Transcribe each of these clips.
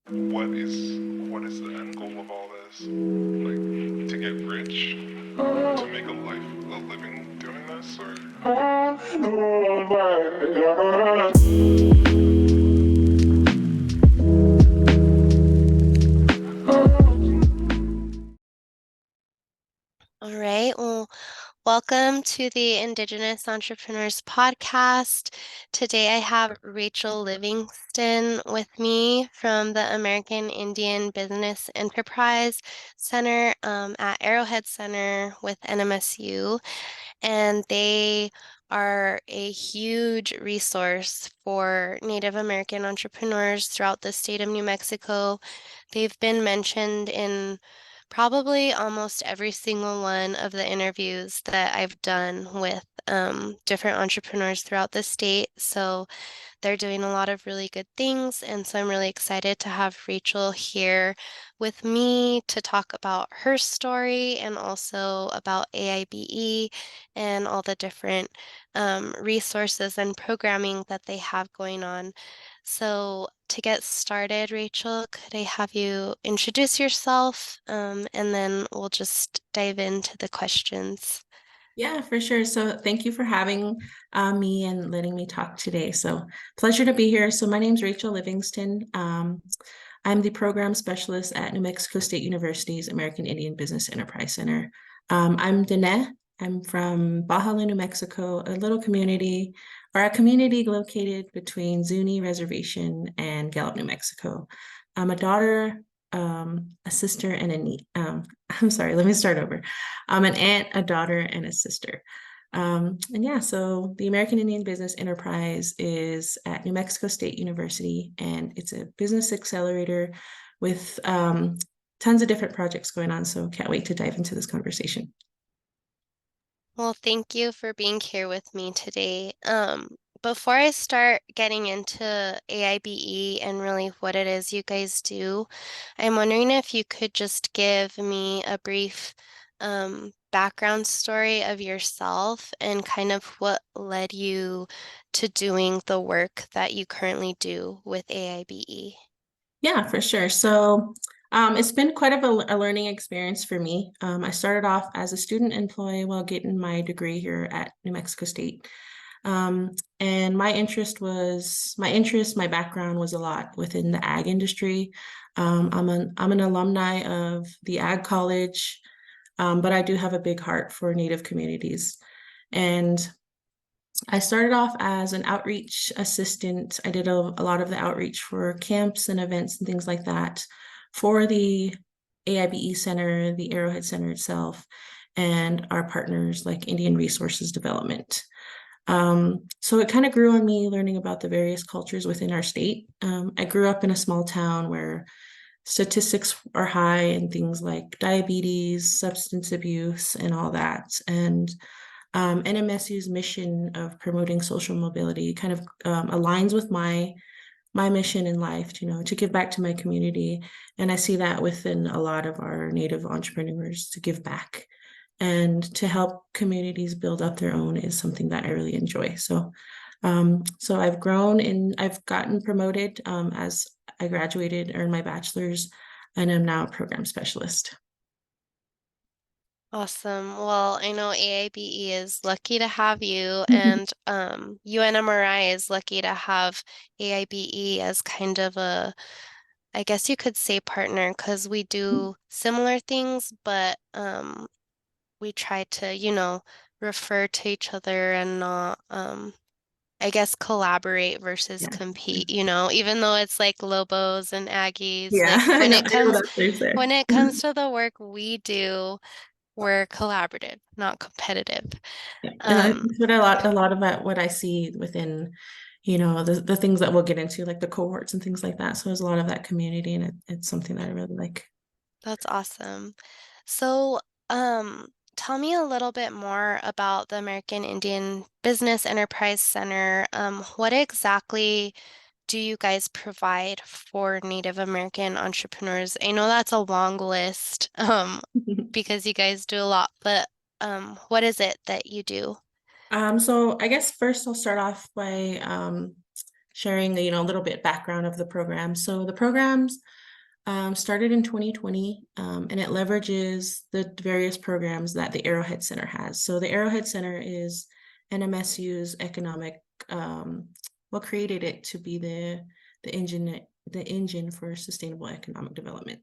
what is the end goal of all this? Like, to get rich, to make a living doing this, or? All right. Well, welcome to the Indigenous Entrepreneurs Podcast. Today I have Rachel Livingston with me from the American Indian Business Enterprise Center at Arrowhead Center with NMSU. And they are a huge resource for Native American entrepreneurs throughout the state of New Mexico. They've been mentioned in probably almost every single one of the interviews that I've done with different entrepreneurs throughout the state. So they're doing a lot of really good things, and so I'm really excited to have Rachel here with me to talk about her story and also about AIBE and all the different resources and programming that they have going on. So to get started, Rachel, could I have you introduce yourself, and then we'll just dive into the questions. Yeah, for sure. So thank you for having me and letting me talk today. So pleasure to be here. So my name's Rachel Livingston. I'm the program specialist at New Mexico State University's American Indian Business Enterprise Center. I'm Dene. I'm from Baja, New Mexico, a little community, or a community located between Zuni Reservation and Gallup, New Mexico. I'm a daughter, a sister, and a niece. I'm sorry, let me start over. I'm an aunt, a daughter, and a sister. And yeah, so the American Indian Business Enterprise is at New Mexico State University, and it's a business accelerator with tons of different projects going on. So can't wait to dive into this conversation. Well, thank you for being here with me today. Before I start getting into AIBE and really what it is you guys do, I'm wondering if you could just give me a brief background story of yourself and kind of what led you to doing the work that you currently do with AIBE. Yeah, for sure. So it's been quite a learning experience for me. I started off as a student employee while getting my degree here at New Mexico State. And my background was a lot within the ag industry. I'm an alumni of the ag college, but I do have a big heart for Native communities. And I started off as an outreach assistant. I did a lot of the outreach for camps and events and things like that for the AIBE Center, the Arrowhead Center itself, and our partners like Indian Resources Development. So it kind of grew on me learning about the various cultures within our state. I grew up in a small town where statistics are high and things like diabetes, substance abuse, and all that. And NMSU's mission of promoting social mobility kind of aligns with my mission in life, to give back to my community. And I see that within a lot of our Native entrepreneurs to give back and to help communities build up their own is something that I really enjoy. So I've grown and I've gotten promoted as I graduated, earned my bachelor's, and I'm now a program specialist. Awesome. Well, I know AIBE is lucky to have you, and UNMRI is lucky to have AIBE as kind of a, I guess you could say partner, because we do similar things, but we try to, refer to each other and not, I guess, collaborate versus Yeah. compete, even though it's like Lobos and Aggies, Yeah, like I know that there's there. when it comes to the work we do, we're collaborative, not competitive. Yeah, and Um, that's what a lot of what I see within, the things that we'll get into, like the cohorts and things like that. So there's a lot of that community, and it's something that I really like. that's awesome. So, tell me a little bit more about the American Indian Business Enterprise Center. What exactly do you guys provide for Native American entrepreneurs? I know that's a long list, because you guys do a lot, but what is it that you do? So I guess first I'll start off by sharing, a little bit background of the program. So the programs started in 2020, and it leverages the various programs that the Arrowhead Center has. So the Arrowhead Center is NMSU's economic, what created it to be the engine for sustainable economic development.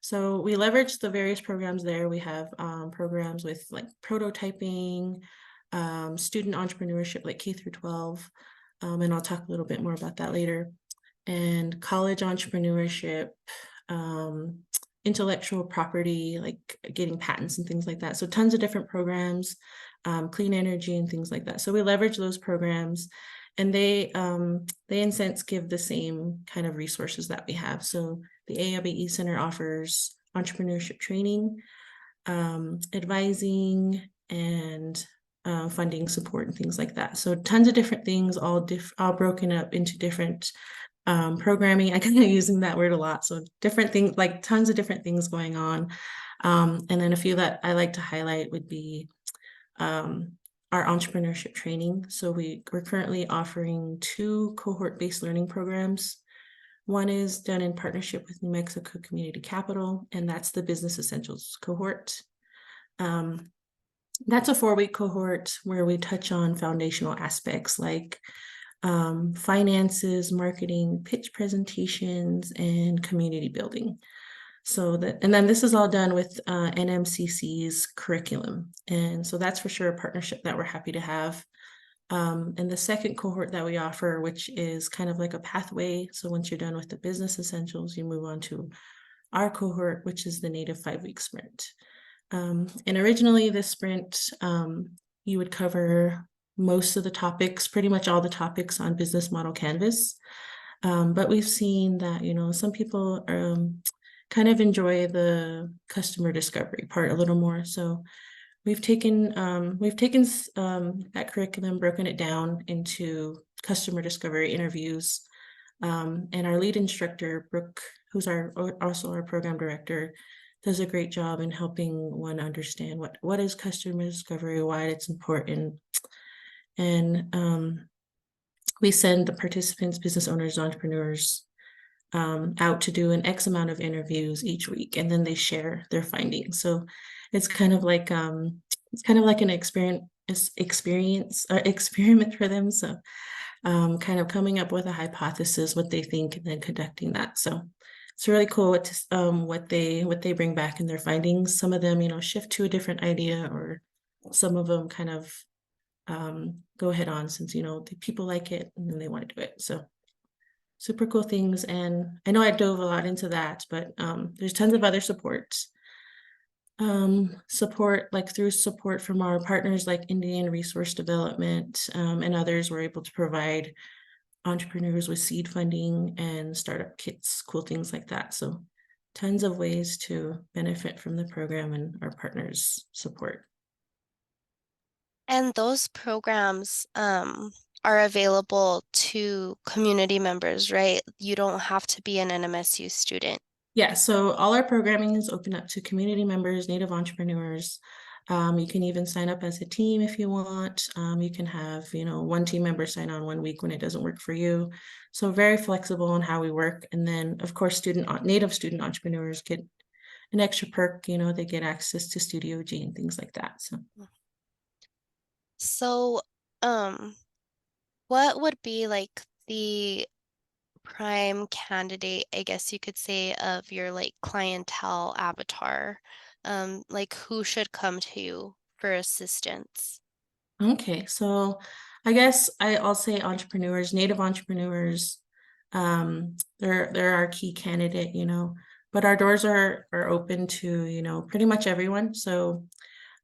So we leverage the various programs there. We have programs with like prototyping, student entrepreneurship, like K through 12, and I'll talk a little bit more about that later, and college entrepreneurship, intellectual property, like getting patents and things like that. So tons of different programs, clean energy and things like that. So we leverage those programs, and they in sense give the same kind of resources that we have. So the AIBE Center offers entrepreneurship training, advising, and funding support and things like that. So tons of different things, all broken up into different programming. I kind of using that word a lot. So different things, like tons of different things going on. And then a few that I like to highlight would be our entrepreneurship training. So we're currently offering 2 cohort-based learning programs. One is done in partnership with New Mexico Community Capital, and that's the Business Essentials cohort. That's a 4-week cohort where we touch on foundational aspects like finances, marketing, pitch presentations, and community building. And then this is all done with NMCC's curriculum. And so that's for sure a partnership that we're happy to have. And the second cohort that we offer, which is kind of like a pathway. So once you're done with the business essentials, you move on to our cohort, which is the native 5-week sprint. And originally this sprint, you would cover most of the topics, pretty much all the topics on Business Model Canvas. But we've seen that, some people kind of enjoy the customer discovery part a little more. So we've taken that curriculum, broken it down into customer discovery interviews. And our lead instructor, Brooke, who's also our program director, does a great job in helping one understand what is customer discovery, why it's important. And we send the participants, business owners, entrepreneurs, out to do an X amount of interviews each week, and then they share their findings. So it's kind of like an experiment for them. So kind of coming up with a hypothesis, what they think, and then conducting that. So it's really cool what they bring back in their findings. Some of them, shift to a different idea, or some of them kind of go head on, since the people like it and then they want to do it. So super cool things. And I know I dove a lot into that, but there's tons of other support from our partners like Indian Resource Development, and others. We're able to provide entrepreneurs with seed funding and startup kits, cool things like that. So tons of ways to benefit from the program and our partners' support. And those programs are available to community members, right? You don't have to be an NMSU student. Yeah, so all our programming is open up to community members, Native entrepreneurs. You can even sign up as a team if you want. You can have, one team member sign on 1 week when it doesn't work for you. So very flexible on how we work. And then, of course, Native student entrepreneurs get an extra perk. They get access to Studio G and things like that. So, what would be like the prime candidate, I guess you could say, of your like clientele avatar? Like who should come to you for assistance? Okay, so I guess I'll say entrepreneurs, Native entrepreneurs. They're our key candidate, but our doors are open to, pretty much everyone. So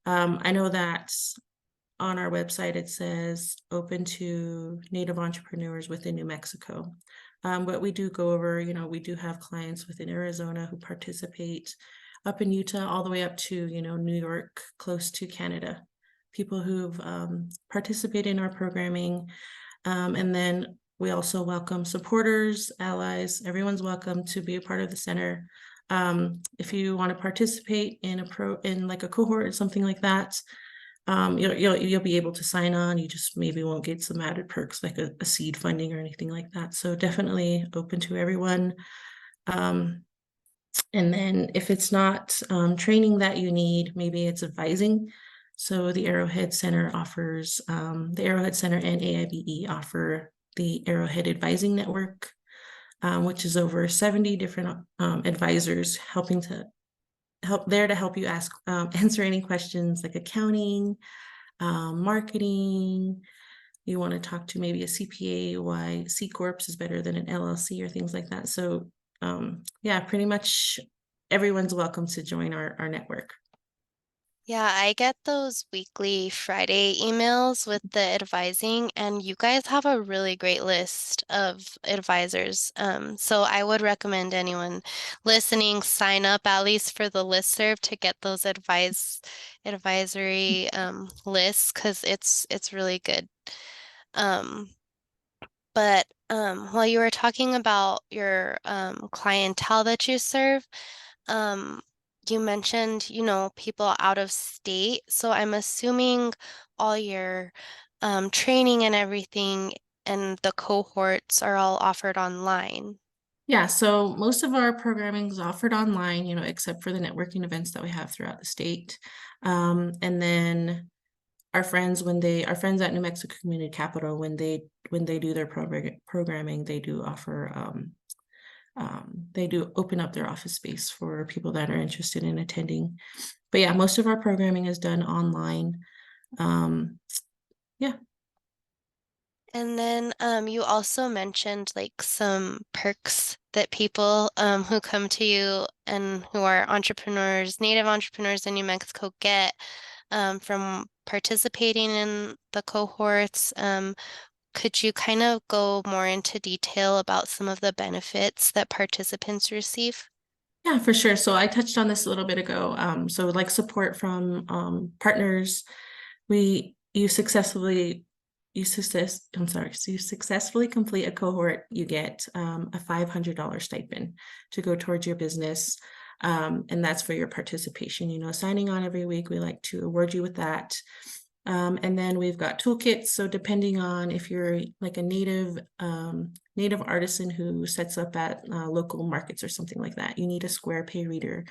I know that on our website it says open to Native entrepreneurs within New Mexico. But we do go over, we do have clients within Arizona who participate, up in Utah, all the way up to, New York, close to Canada. People who've participated in our programming. And then we also welcome supporters, allies. Everyone's welcome to be a part of the center. If you want to participate in a cohort or something like that, you'll be able to sign on. You just maybe won't get some added perks like a seed funding or anything like that. So definitely open to everyone. And then if it's not training that you need, maybe it's advising. So the Arrowhead Center offers, the Arrowhead Center and AIBE offer the Arrowhead Advising Network, which is over 70 different advisors helping to help you ask, answer any questions like accounting, marketing. You want to talk to maybe a CPA, why C Corps is better than an LLC or things like that. So yeah, pretty much everyone's welcome to join our network. Yeah, I get those weekly Friday emails with the advising, and you guys have a really great list of advisors. So I would recommend anyone listening sign up at least for the listserv to get those advisory lists because it's really good. Um, but while you were talking about your clientele that you serve, um, you mentioned, people out of state. So I'm assuming all your training and everything and the cohorts are all offered online. Yeah, so most of our programming is offered online, except for the networking events that we have throughout the state. And then our friends at New Mexico Community Capital, when they do their programming, they do offer they do open up their office space for people that are interested in attending. But yeah, most of our programming is done online. Yeah. And then you also mentioned like some perks that people who come to you and who are entrepreneurs, native entrepreneurs in New Mexico get from participating in the cohorts. Could you kind of go more into detail about some of the benefits that participants receive? Yeah, for sure. So I touched on this a little bit ago. So like support from partners, you successfully complete a cohort, you get a $500 stipend to go towards your business. And that's for your participation, signing on every week. We like to award you with that. And then we've got toolkits. So depending on if you're like a native artisan who sets up at local markets or something like that, you need a Square Pay reader.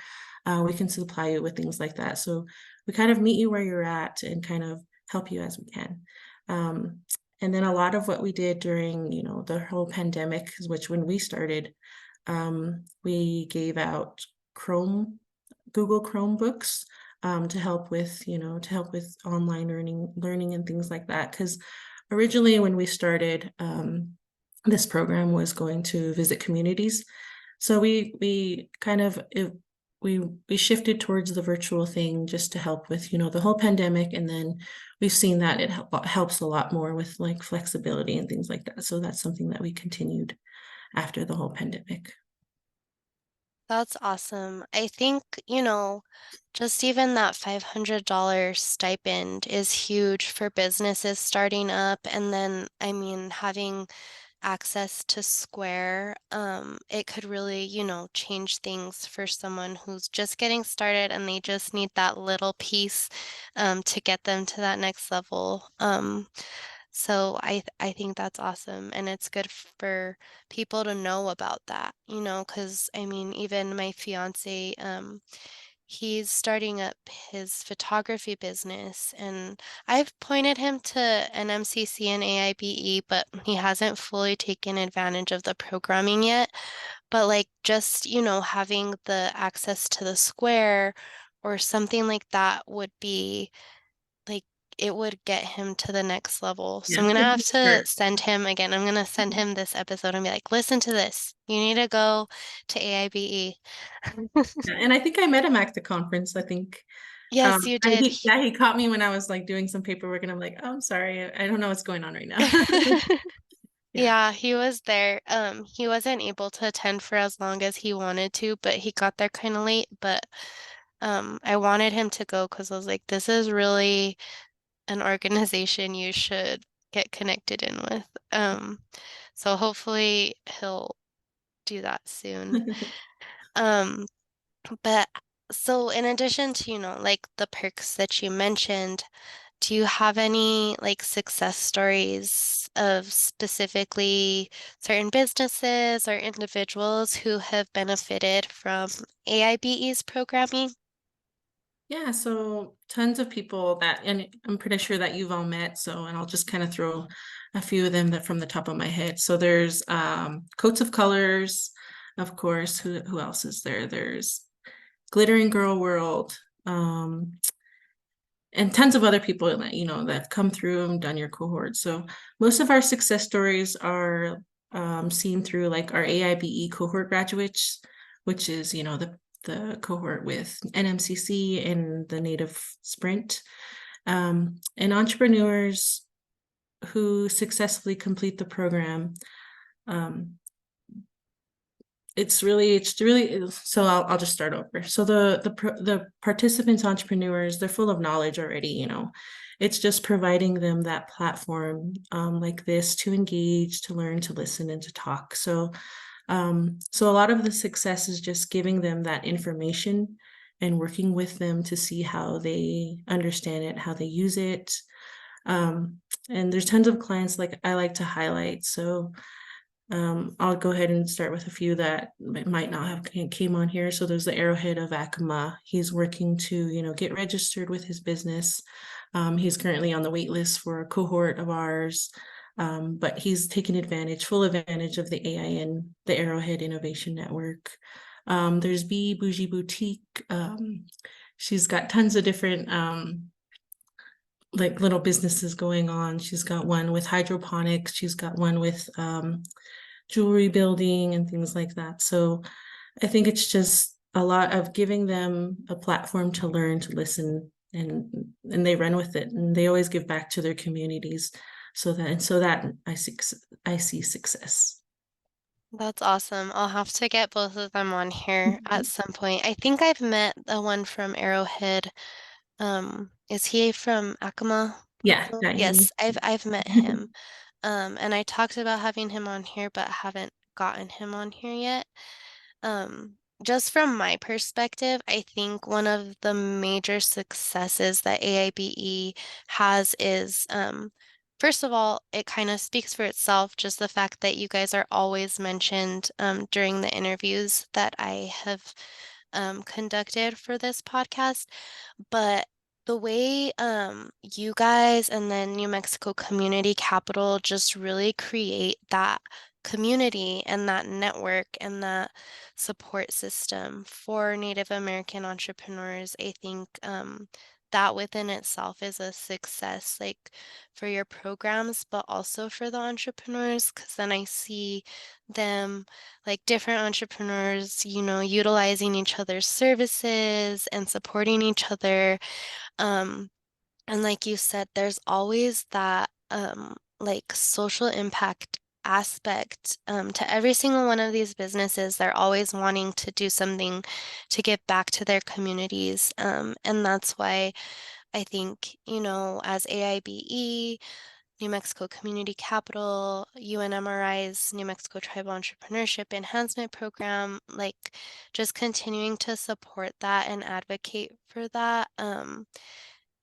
We can supply you with things like that. So we kind of meet you where you're at and kind of help you as we can. And then a lot of what we did during, the whole pandemic, which when we started, we gave out Google Chromebooks to help with, online learning and things like that. Because originally when we started, this program was going to visit communities. So we kind of we shifted towards the virtual thing just to help with, the whole pandemic. And then we've seen that it helps a lot more with like flexibility and things like that. So that's something that we continued after the whole pandemic. That's awesome. I think, just even that $500 stipend is huge for businesses starting up. And then, I mean, having access to Square, it could really, change things for someone who's just getting started and they just need that little piece to get them to that next level. So I think that's awesome, and it's good for people to know about that, because I mean, even my fiance, he's starting up his photography business, and I've pointed him to NMCC and AIBE, but he hasn't fully taken advantage of the programming yet. But like just, having the access to the Square or something like that would be like it would get him to the next level. So I'm Yeah, gonna have to sure. send him again. I'm gonna send him this episode and be like, listen to this. You need to go to AIBE. Yeah, and I think I met him at the conference. I think Yes, you did. he caught me when I was like doing some paperwork, and I'm like, oh, I'm sorry, I don't know what's going on right now. Yeah. Yeah, he was there. He wasn't able to attend for as long as he wanted to, but he got there kind of late. But I wanted him to go because I was like, this is really an organization you should get connected in with. So hopefully he'll do that soon. Um, but so in addition to, like the perks that you mentioned, Do you have any like success stories of specifically certain businesses or individuals who have benefited from AIBE's programming? Yeah, so tons of people that, and I'm pretty sure that you've all met. So, and I'll just kind of throw a few of them that from the top of my head. So there's Coats of Colors, of course. Who else is there? There's Glittering Girl World, and tons of other people that that have come through and done your cohort. So most of our success stories are seen through like our AIBE cohort graduates, which is the cohort with NMCC and the Native Sprint, and entrepreneurs who successfully complete the program. It's really so I'll just start over. So the participants, entrepreneurs, they're full of knowledge already. It's just providing them that platform like this to engage, to learn, to listen, and to talk. So so a lot of the success is just giving them that information and working with them to see how they understand it, how they use it. And there's tons of clients like I like to highlight. So I'll go ahead and start with a few that might not have came on here. So there's the Arrowhead of Acoma. He's working to, get registered with his business. He's currently on the wait list for a cohort of ours, but he's taken full advantage of the AIN, the Arrowhead Innovation Network. There's Bee Bougie Boutique. She's got tons of different like little businesses going on. She's got one with hydroponics. She's got one with jewelry building and things like that. So I think it's just a lot of giving them a platform to learn, to listen, and they run with it, and they always give back to their communities. So that I see success. That's awesome. I'll have to get both of them on here at some point. I think I've met the one from Arrowhead. Is he from Acoma? Yeah, Yes, I've met him. And I talked about having him on here, but haven't gotten him on here yet. Just from my perspective, I think one of the major successes that AIBE has is, first of all, it kind of speaks for itself, just the fact that you guys are always mentioned during the interviews that I have conducted for this podcast. But the way you guys and then New Mexico Community Capital just really create that community and that network and that support system for Native American entrepreneurs, I think that within itself is a success, like for your programs, but also for the entrepreneurs, because then I see them like different entrepreneurs, utilizing each other's services and supporting each other. And like you said, there's always that like social impact aspect to every single one of these businesses. They're always wanting to do something to give back to their communities. And that's why I think, as AIBE, New Mexico Community Capital, UNMRI's New Mexico Tribal Entrepreneurship Enhancement Program, like just continuing to support that and advocate for that.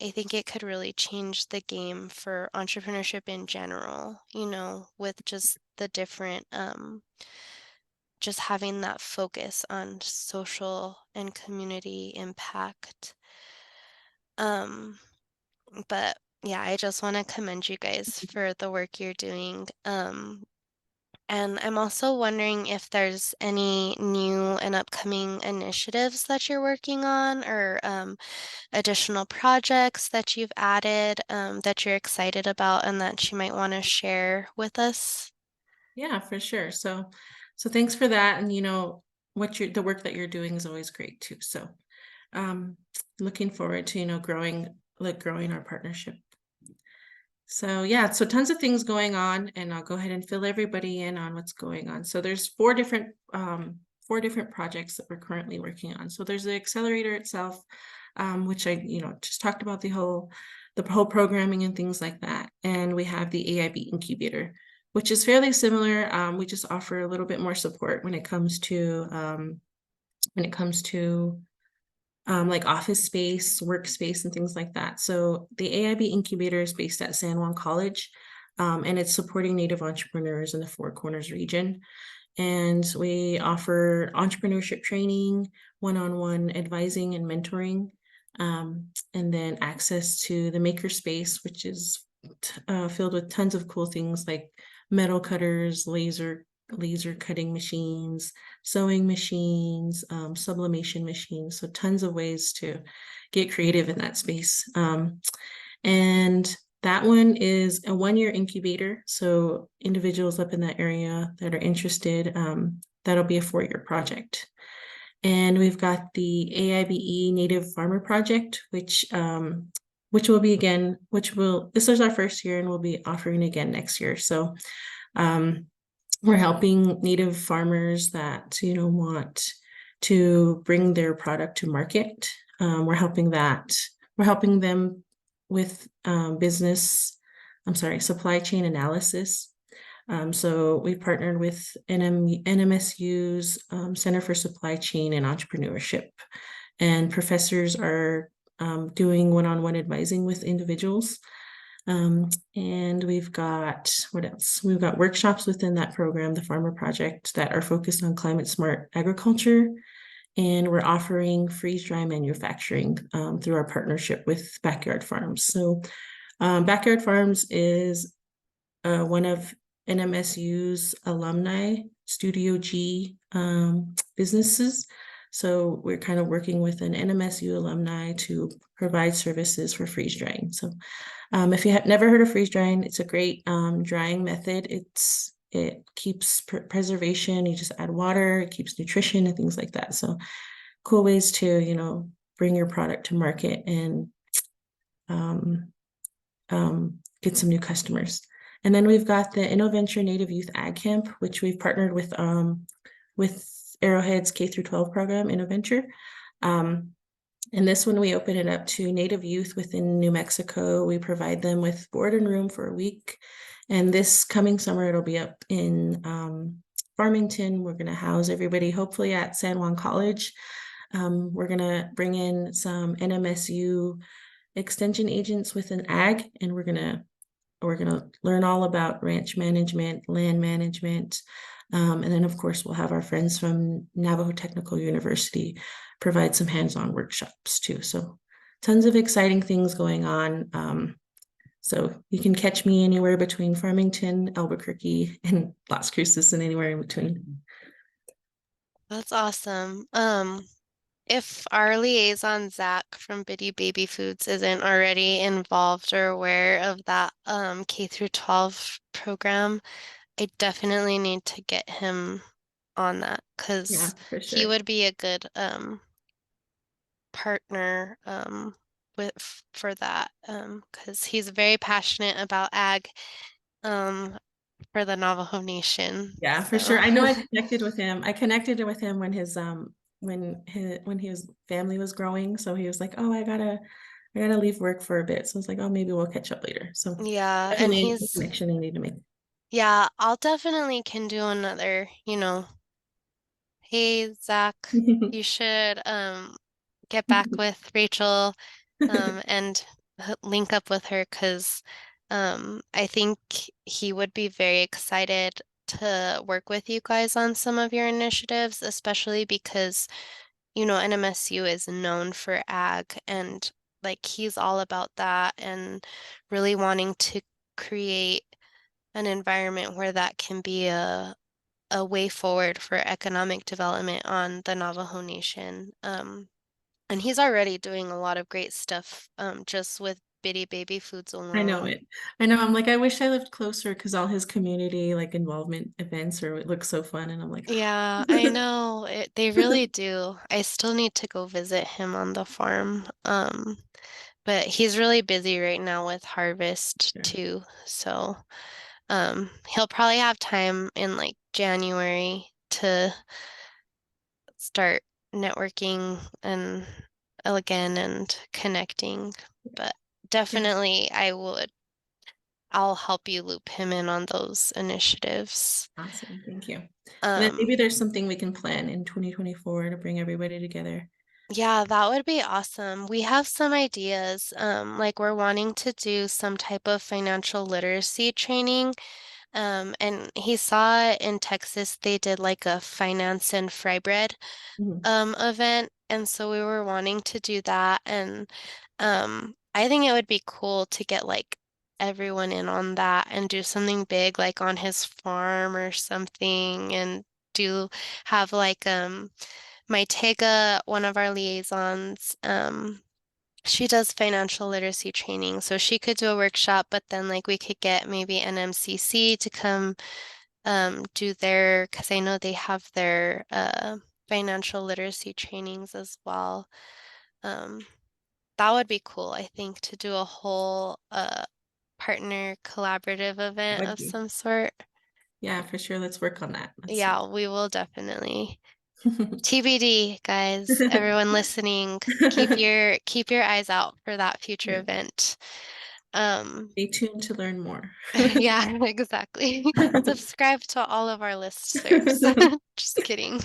I think it could really change the game for entrepreneurship in general, with just the different, just having that focus on social and community impact. But yeah, I just want to commend you guys for the work you're doing. And I'm also wondering if there's any new and upcoming initiatives that you're working on or additional projects that you've added that you're excited about and that you might want to share with us. Yeah, for sure. So thanks for that. And the work that you're doing is always great too. So looking forward to growing our partnership. So yeah, so tons of things going on, and I'll go ahead and fill everybody in on what's going on. So there's four different projects that we're currently working on. So there's the accelerator itself, which I just talked about the whole programming and things like that. And we have the AIB incubator, which is fairly similar. We just offer a little bit more support when it comes to like office space, workspace, and things like that. So the AIBE incubator is based at San Juan College, and it's supporting Native entrepreneurs in the Four Corners region. And we offer entrepreneurship training, one-on-one advising and mentoring, and then access to the makerspace, which is filled with tons of cool things like metal cutters, laser cutting machines, sewing machines, sublimation machines. So tons of ways to get creative in that space. And that one is a 1-year incubator. So individuals up in that area that are interested, that'll be a 4-year project. And we've got the AIBE Native Farmer Project, which will be again, this is our first year and we'll be offering again next year. So we're helping Native farmers that, want to bring their product to market. We're helping them with supply chain analysis. So we partnered with NMSU's Center for Supply Chain and Entrepreneurship, and professors are doing one-on-one advising with individuals. And we've got, what else? We've got workshops within that program, the Farmer Project, that are focused on climate smart agriculture. And we're offering freeze-dry manufacturing through our partnership with Backyard Farms. So Backyard Farms is one of NMSU's alumni Studio G businesses. So we're kind of working with an NMSU alumni to provide services for freeze drying. So if you have never heard of freeze drying, it's a great drying method. It keeps preservation. You just add water, it keeps nutrition and things like that. So cool ways to, bring your product to market and get some new customers. And then we've got the InnoVenture Native Youth Ag Camp, which we've partnered with Arrowhead's K-12 program, InnoVenture. And this one, we open it up to Native youth within New Mexico. We provide them with board and room for a week. And this coming summer, it'll be up in Farmington. We're going to house everybody, hopefully at San Juan College. We're going to bring in some NMSU extension agents within ag, and we're going to learn all about ranch management, land management. And then, of course, we'll have our friends from Navajo Technical University provide some hands-on workshops too. So tons of exciting things going on. So you can catch me anywhere between Farmington, Albuquerque, and Las Cruces, and anywhere in between. That's awesome. If our liaison, Zach from Bitty Baby Foods, isn't already involved or aware of that K-12 program, I definitely need to get him on that because for he sure. would be a good partner for that because he's very passionate about ag for the Navajo Nation. Yeah, for sure. I know I connected with him. I connected with him when his family was growing. So he was like, "Oh, I gotta leave work for a bit." So I was like, "Oh, maybe we'll catch up later." So yeah, and definitely a connection I need to make. Yeah, I'll definitely can do another, hey Zach, you should get back with Rachel and link up with her because I think he would be very excited to work with you guys on some of your initiatives, especially because, NMSU is known for ag and like he's all about that and really wanting to create an environment where that can be a way forward for economic development on the Navajo Nation. And he's already doing a lot of great stuff just with Bitty Baby Foods alone. I know it. I know. I'm like, I wish I lived closer because all his community like involvement events it looks so fun. And I'm like, yeah, I know they really do. I still need to go visit him on the farm. But he's really busy right now with harvest too. So he'll probably have time in like January to start networking and again and connecting. But definitely I'll help you loop him in on those initiatives. Awesome. Thank you. And then maybe there's something we can plan in 2024 to bring everybody together. Yeah, that would be awesome. We have some ideas. Like we're wanting to do some type of financial literacy training. And he saw in Texas they did like a finance and fry bread Mhm. event, and so we were wanting to do that. And I think it would be cool to get like everyone in on that and do something big like on his farm or something, and do have like my Tega, one of our liaisons, she does financial literacy training, so she could do a workshop, but then like we could get maybe NMCC to come do their, because I know they have their financial literacy trainings as well. Um, that would be cool, I think, to do a whole partner collaborative event Would of be. some sort. Yeah, for sure. Let's work on that. Let's see. Yeah, we will definitely. TBD, guys. Everyone listening, keep your eyes out for that future Yeah. event. Um, Stay tuned to learn more. yeah, exactly. Subscribe to all of our listservs. Just kidding.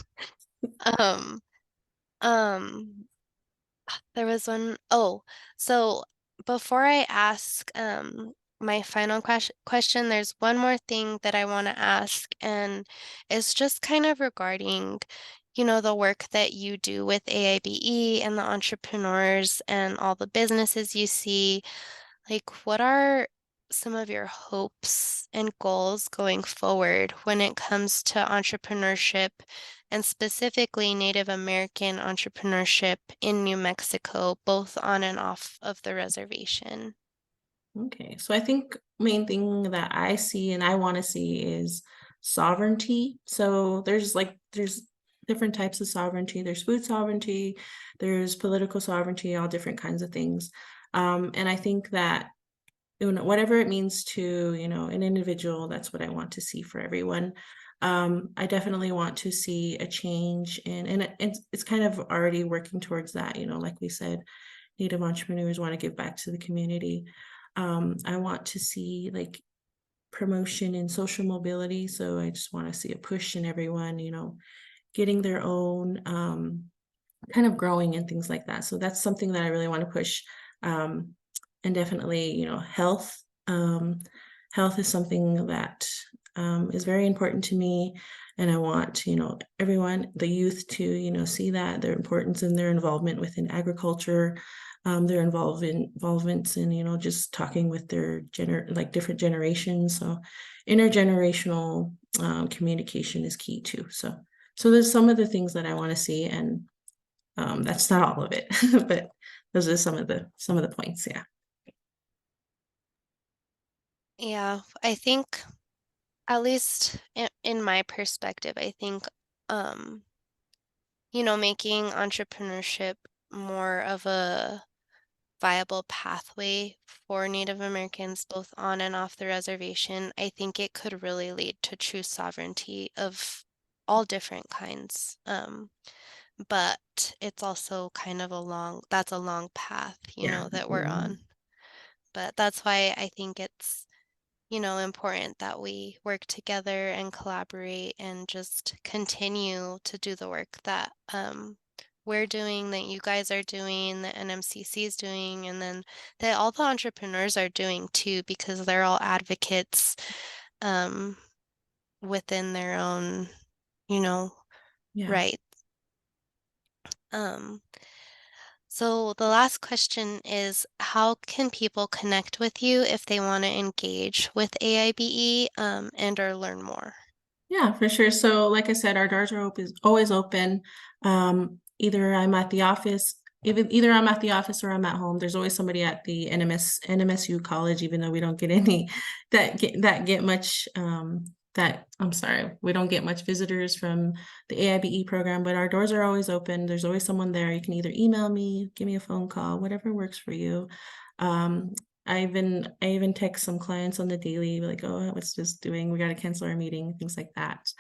Um, um, there was one, oh, so before I ask my final question, there's one more thing that I want to ask, and it's just kind of regarding, the work that you do with AIBE and the entrepreneurs and all the businesses you see. Like, what are some of your hopes and goals going forward when it comes to entrepreneurship and specifically Native American entrepreneurship in New Mexico, both on and off of the reservation? Okay, so I think main thing that I see and I want to see is sovereignty. So there's different types of sovereignty. There's food sovereignty, there's political sovereignty, all different kinds of things. And I think that whatever it means to an individual, that's what I want to see for everyone. I definitely want to see a change it's kind of already working towards that. Like we said, Native entrepreneurs want to give back to the community. I want to see like promotion in social mobility. So I just want to see a push in everyone, getting their own kind of growing and things like that. So that's something that I really want to push. Um, and definitely, health. Health is something that is very important to me. And I want, everyone, the youth to, see that their importance and their involvement within agriculture, their involvements in, just talking with their like different generations. So intergenerational communication is key too. So there's some of the things that I want to see, and that's not all of it, but those are some of the points. Yeah. Yeah, I think, at least in my perspective, I think, um, making entrepreneurship more of a viable pathway for Native Americans both on and off the reservation, I think it could really lead to true sovereignty of all different kinds. But it's also kind of that's a long path, Yeah. that we're Mhm. on. But that's why I think it's, important that we work together and collaborate and just continue to do the work that we're doing, that you guys are doing, that NMCC is doing, and then that all the entrepreneurs are doing too, because they're all advocates um, within their own, you know, Yeah. right. Um, so the last question is, how can people connect with you if they want to engage with AIBE and or learn more? Yeah, for sure. So, like I said, our doors are always open. Either I'm at the office, either I'm at the office or I'm at home. There's always somebody at the NMSU college, even though we don't get any that get much. That I'm sorry, we don't get much visitors from the AIBE program, but our doors are always open. There's always someone there. You can either email me, give me a phone call, whatever works for you. Um, I even text some clients on the daily, like, oh, what's this doing? We got to cancel our meeting, things like that.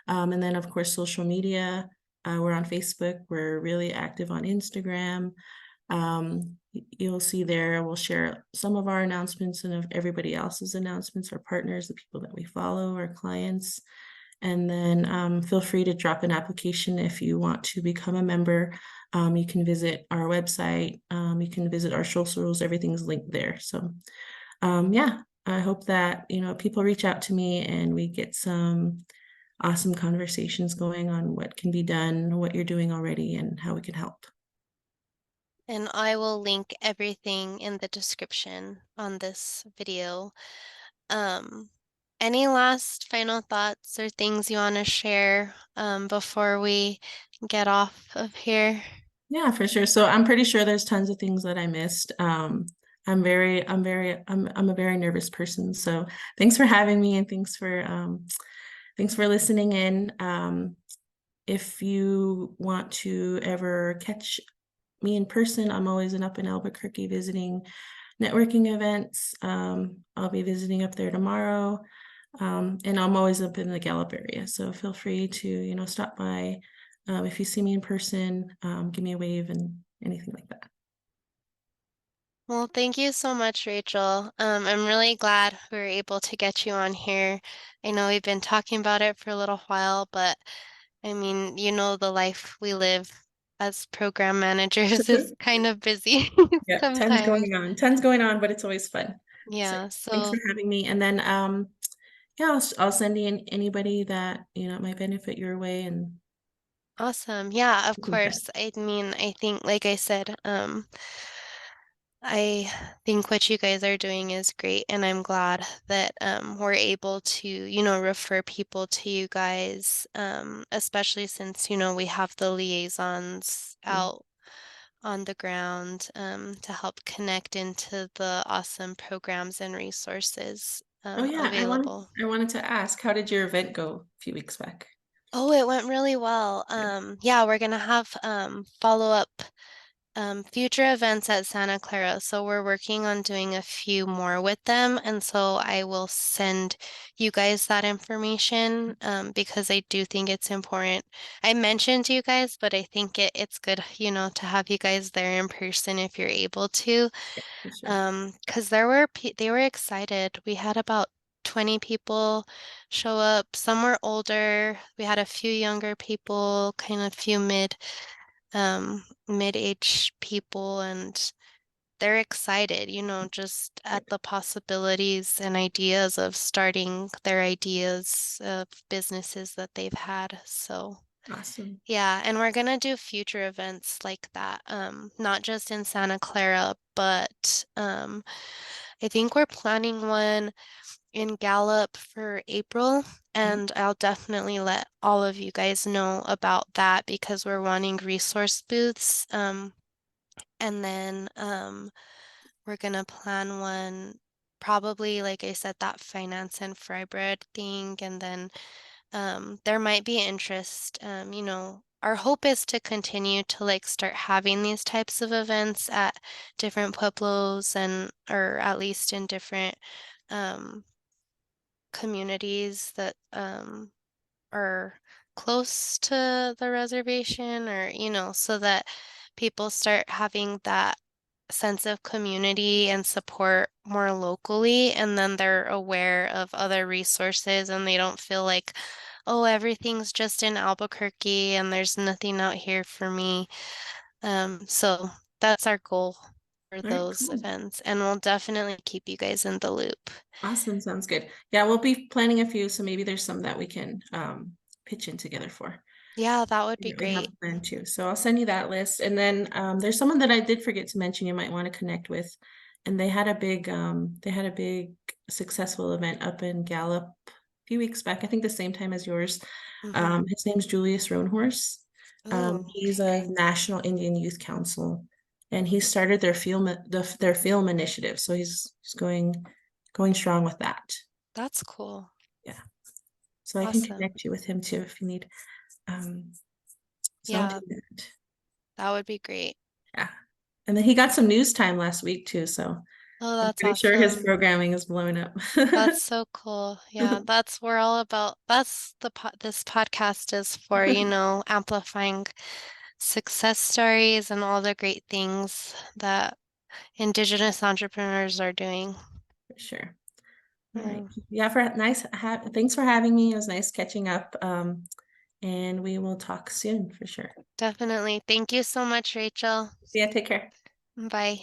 And then of course, social media. We're on Facebook. We're really active on Instagram. You'll see there, we'll share some of our announcements and of everybody else's announcements, our partners, the people that we follow, our clients. And then feel free to drop an application if you want to become a member. You can visit our website. You can visit our socials. Everything's linked there. So yeah, I hope that, people reach out to me and we get some awesome conversations going on what can be done, what you're doing already, and how we can help. And I will link everything in the description on this video. Any last final thoughts or things you want to share before we get off of here? Yeah, for sure. So I'm pretty sure there's tons of things that I missed. I'm a very nervous person. So thanks for having me and thanks for listening in. If you want to ever catch me in person, I'm always up in Albuquerque visiting networking events. I'll be visiting up there tomorrow. And I'm always up in the Gallup area. So feel free to, stop by. If you see me in person, give me a wave and anything like that. Well, thank you so much, Rachel. I'm really glad we were able to get you on here. I know we've been talking about it for a little while, but I mean, the life we live as program managers is kind of busy Yeah, sometimes. tons going on, but it's always fun. So Yeah, thanks for so having me. And then, yeah, I'll send in anybody that, might benefit your way and awesome. Yeah, of things like that. course. I mean, I think, like I said, I think what you guys are doing is great, and I'm glad that we're able to, refer people to you guys, especially since, we have the liaisons Yeah. out on the ground to help connect into the awesome programs and resources Oh yeah, available. I wanted to ask, how did your event go a few weeks back? Oh, it went really well. Yeah. Yeah, we're gonna have follow-up future events at Santa Clara. So we're working on doing a few more with them. And so I will send you guys that information because I do think it's important. I mentioned you guys, but I think it's good, to have you guys there in person if you're able to. For sure. Because they were excited. We had about 20 people show up. Some were older. We had a few younger people, kind of few mid-age people, and they're excited, just at the possibilities and ideas of starting their ideas of businesses that they've had. So Awesome. yeah, and we're gonna do future events like that, not just in Santa Clara, but I think we're planning one in Gallup for April, and I'll definitely let all of you guys know about that because we're wanting resource booths. And then we're gonna plan one probably, like I said, that finance and fry bread thing, and then there might be interest. Our hope is to continue to start having these types of events at different pueblos and or at least in different um, communities that are close to the reservation or, so that people start having that sense of community and support more locally, and then they're aware of other resources and they don't feel like, oh, everything's just in Albuquerque and there's nothing out here for me. So that's our goal for All right, those cool. events, and we'll definitely keep you guys in the loop. Awesome. Sounds good. Yeah, we'll be planning a few, so maybe there's some that we can pitch in together for. Yeah, that would be Yeah, we have great. a plan too. So I'll send you that list. And then there's someone that I did forget to mention you might want to connect with. And they had a big successful event up in Gallup a few weeks back, I think the same time as yours. Mm-hmm. His name's Julius Roanhorse. Oh, He's okay. a National Indian Youth Council, and he started their film initiative. So he's going strong with that. That's cool. Yeah. So I can Awesome. connect you with him too if you need. Um, so I'll do Yeah, that. that would be great. Yeah. And then he got some news time last week too, so Oh, I'm that's pretty sure his awesome. programming is blowing up. That's so cool. Yeah, we're all about, that's this podcast is for, amplifying success stories and all the great things that Indigenous entrepreneurs are doing. For sure. All right. Yeah. Yeah, thanks for having me. It was nice catching up. And we will talk soon for sure. Definitely. Thank you so much, Rachel. Yeah, take care. Bye.